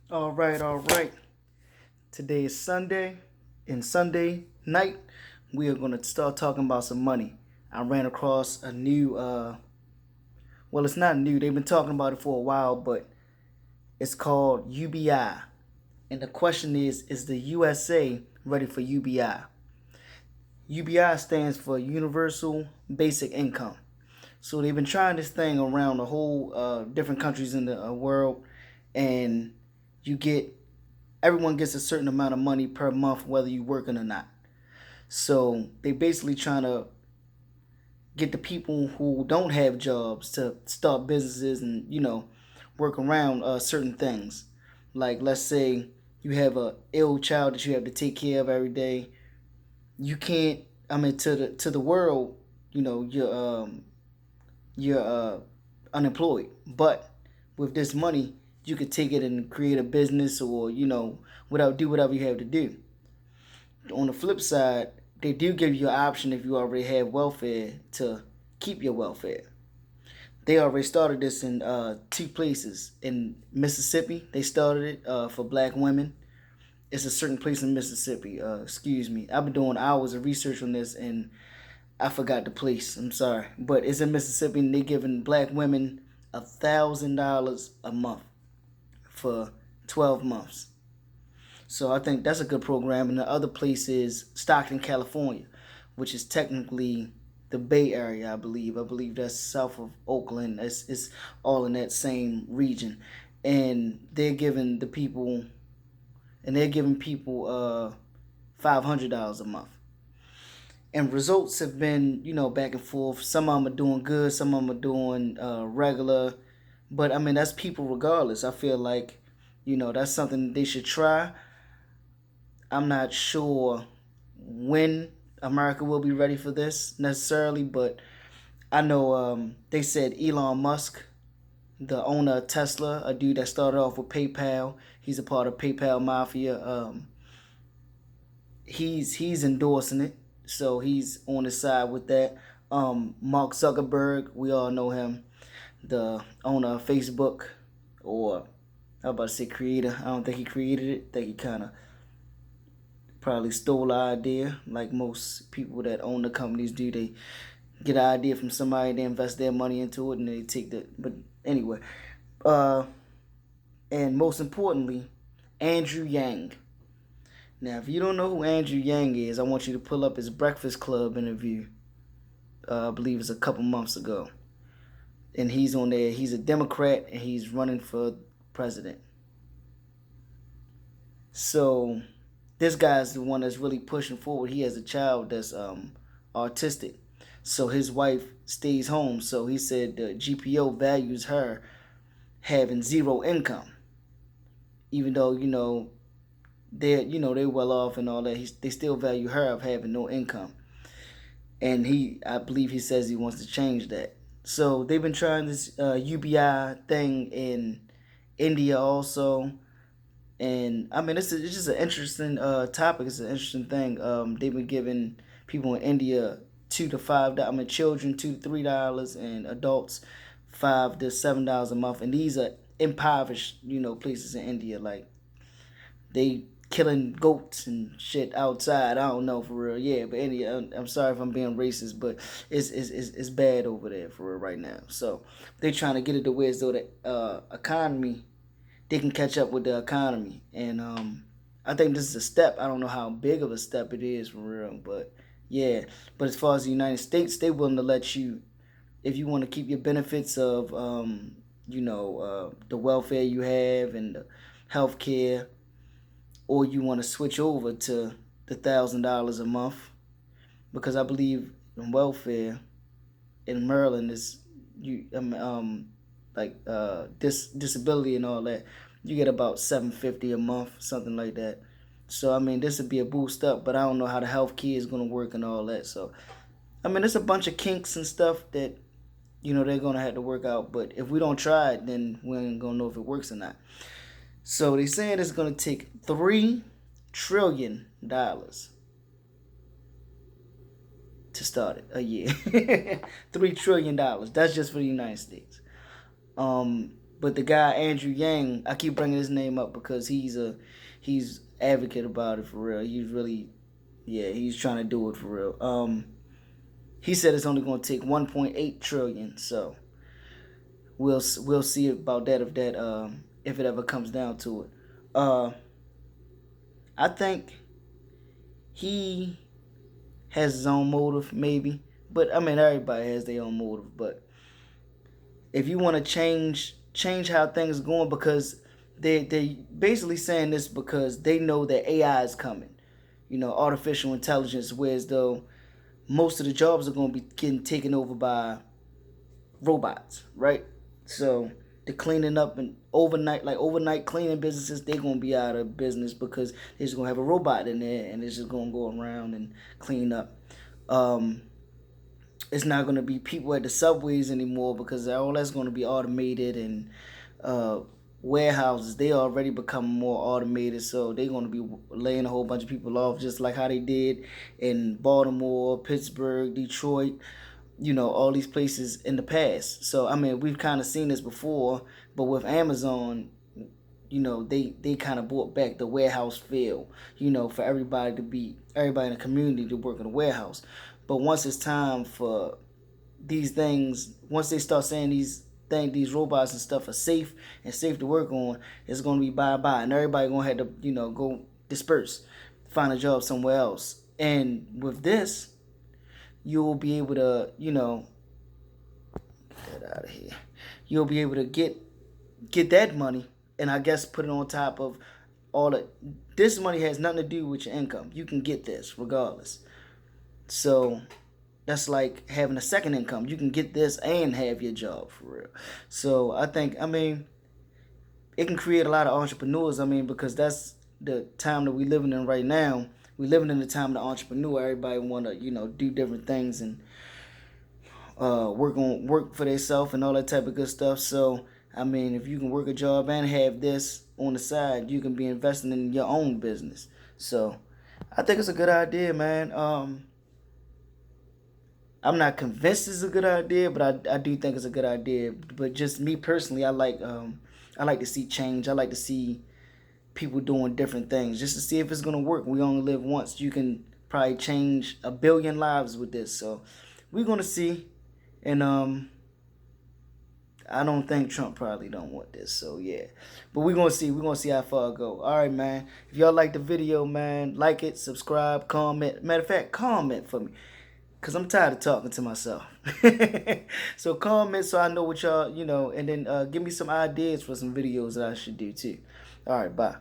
All right, all right. Today is Sunday, and Sunday night we are going to start talking about some money. I ran across a new, well, it's not new. They've been talking about it for a while, but it's called UBI. And the question is the USA ready for UBI? UBI stands for Universal Basic Income. So they've been trying this thing around the whole different countries in the world, and you get everyone gets a certain amount of money per month, whether you're working or not. So they basically trying to get the people who don't have jobs to start businesses and work around certain things. Like let's say you have a ill child that you have to take care of every day. You can't. I mean, to the world, you're unemployed, but with this money, you could take it and create a business or without do whatever you have to do. On the flip side, they do give you an option if you already have welfare to keep your welfare. They already started this in two places. In Mississippi, they started it for black women. It's a certain place in Mississippi. Excuse me. I've been doing hours of research on this and I forgot the place. I'm sorry. But it's in Mississippi and they giving black women $1,000 a month for 12 months. So I think that's a good program. And the other place is Stockton, California, which is technically the Bay Area, I believe. I believe that's south of Oakland. It's all in that same region. And they're giving people $500 a month. And results have been, back and forth. Some of them are doing good, some of them are doing regular. But I mean, that's people regardless. I feel like, that's something they should try. I'm not sure when America will be ready for this necessarily, but I know they said Elon Musk, the owner of Tesla, a dude that started off with PayPal, he's a part of PayPal Mafia. He's endorsing it, so he's on his side with that. Mark Zuckerberg, we all know him, the owner of Facebook, or I was about to say creator. I don't think he created it. I think he kind of probably stole the idea, like most people that own the companies do. They get an idea from somebody, they invest their money into it, and they take the. But anyway, uh, and most importantly, Andrew Yang. Now, if you don't know who Andrew Yang is, I want you to pull up his Breakfast Club interview. I believe it's a couple months ago, and he's on there. He's a Democrat, and he's running for president. So this guy's the one that's really pushing forward. He has a child that's autistic, so his wife stays home. So he said the GPO values her having zero income, even though they're well off and all that. They still value her of having no income, and I believe he says he wants to change that. So they've been trying this UBI thing in India also. And I mean, it's just an interesting topic. It's an interesting thing. They've been giving people in India $2 to $5. I mean, children $2 to $3, and adults $5 to $7 a month. And these are impoverished, places in India. Like they killing goats and shit outside. I don't know for real. Yeah, but India. I'm sorry if I'm being racist, but it's bad over there for real right now. So they trying to get it to where as though the economy they can catch up with the economy. And I think this is a step. I don't know how big of a step it is for real, but yeah. But as far as the United States, they willing to let you, if you want to keep your benefits of, the welfare you have and the health care, or you want to switch over to the $1,000 a month, because I believe in welfare in Maryland is like disability and all that, you get about 750 a month, something like that. So I mean, this would be a boost up, but I don't know how the health care is gonna work and all that. So I mean, there's a bunch of kinks and stuff that they're gonna have to work out. But if we don't try it, then we ain't gonna know if it works or not. So they saying it's gonna take $3 trillion to start it a year. $3 trillion. That's just for the United States. But the guy Andrew Yang, I keep bringing his name up because he's advocate about it for real. He's really, yeah, he's trying to do it for real. He said it's only going to take 1.8 trillion. So we'll see about that if it ever comes down to it. I think he has his own motive, maybe. But I mean, everybody has their own motive. But if you want to change how things are going, because they basically saying this because they know that AI is coming, artificial intelligence, whereas though most of the jobs are going to be getting taken over by robots, right? So the cleaning up and overnight cleaning businesses, they're gonna be out of business because they're just gonna have a robot in there and it's just gonna go around and clean up. Um, it's not gonna be people at the subways anymore because all that's gonna be automated, and uh, warehouses, they already become more automated, so they're gonna be laying a whole bunch of people off just like how they did in Baltimore, Pittsburgh, Detroit, all these places in the past. So I mean, we've kind of seen this before, but with Amazon, they kind of brought back the warehouse feel, for everybody in the community to work in a warehouse. But once it's time for these things, once they start saying these robots and stuff are safe and safe to work on, it's gonna be bye bye, and everybody gonna have to go disperse, find a job somewhere else. And with this, you'll be able to, get that out of here. You'll be able to get that money, and I guess put it on top of all of this money. Has nothing to do with your income. You can get this regardless. So that's like having a second income. You can get this and have your job for real. So I mean, it can create a lot of entrepreneurs. I mean, because that's the time that we're living in right now. We're living in the time of the entrepreneur. Everybody want to, do different things and work for themselves and all that type of good stuff. So I mean, if you can work a job and have this on the side, you can be investing in your own business. So I think it's a good idea, man. I'm not convinced it's a good idea, but I do think it's a good idea. But just me personally, I like to see change. I like to see people doing different things just to see if it's gonna work. We only live once. You can probably change a billion lives with this. So we're gonna see. And I don't think Trump probably don't want this. So yeah. But we're gonna see. We're gonna see how far it go. Alright, man. If y'all like the video, man, like it, subscribe, comment. Matter of fact, comment for me. Cause I'm tired of talking to myself. So comment so I know what y'all, and then give me some ideas for some videos that I should do too. Alright, bye.